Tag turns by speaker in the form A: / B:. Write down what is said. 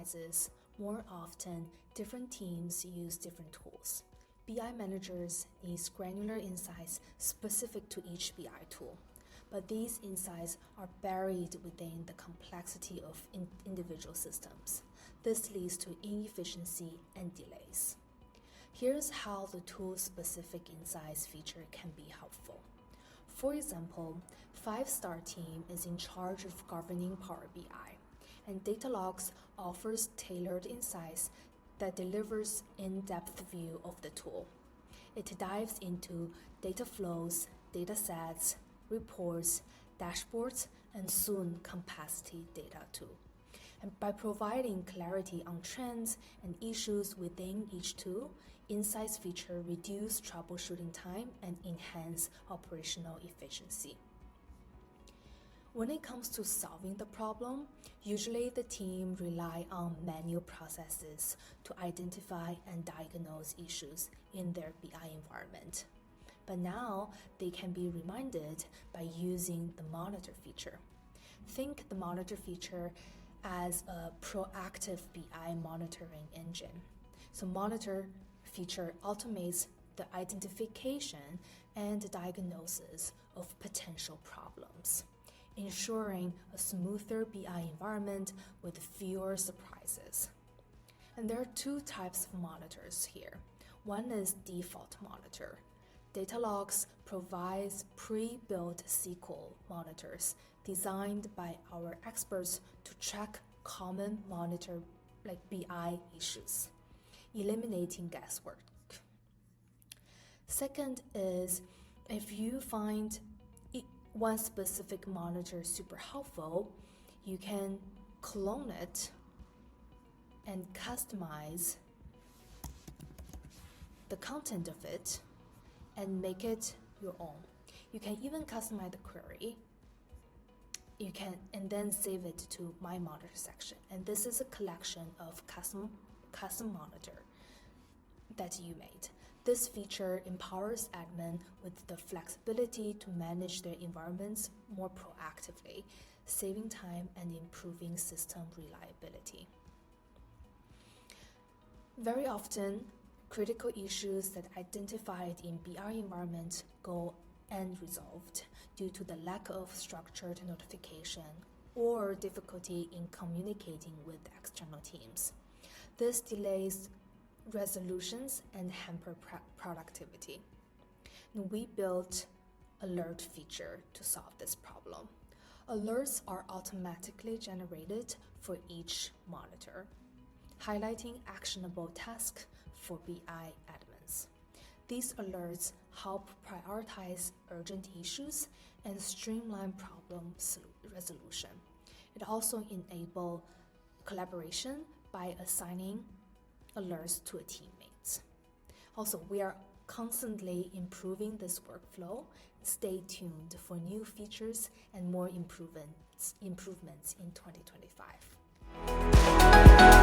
A: sizes, more often, different teams use different tools. BI managers need granular insights specific to each BI tool, but these insights are buried within the complexity of individual systems. This leads to inefficiency and delays. Here's how the tool-specific insights feature can be helpful. For example, 5-star team is in charge of governing Power BI, and Datalogz offers tailored insights that delivers in-depth view of the tool. It dives into data flows, data sets, reports, dashboards, and soon capacity data too. And by providing clarity on trends and issues within each tool, insights feature reduce troubleshooting time and enhance operational efficiency. When it comes to solving the problem, usually the team rely on manual processes to identify and diagnose issues in their BI environment. But now they can be reminded by using the monitor feature. Think the monitor feature as a proactive BI monitoring engine. So monitor feature automates the identification and diagnosis of potential problems, ensuring a smoother BI environment with fewer surprises. And there are two types of monitors here. One is default monitor. Datalogz provides pre-built SQL monitors designed by our experts to track common monitor like BI issues, eliminating guesswork. Second is if you find one specific monitor super helpful, you can clone it and customize the content of it and make it your own. You can even customize the query. You can and then save it to My Monitor section. And this is a collection of custom monitor that you made. This feature empowers admin with the flexibility to manage their environments more proactively, saving time and improving system reliability. Very often, critical issues that identified in BI environment go unresolved due to the lack of structured notification or difficulty in communicating with external teams. This delays resolutions and hamper productivity. And we built alert feature to solve this problem. Alerts are automatically generated for each monitor, highlighting actionable tasks for BI admins. These alerts help prioritize urgent issues and streamline problem resolution. It also enables collaboration by assigning alerts to a teammates. Also, we are constantly improving this workflow. Stay tuned for new features and more improvements in 2025.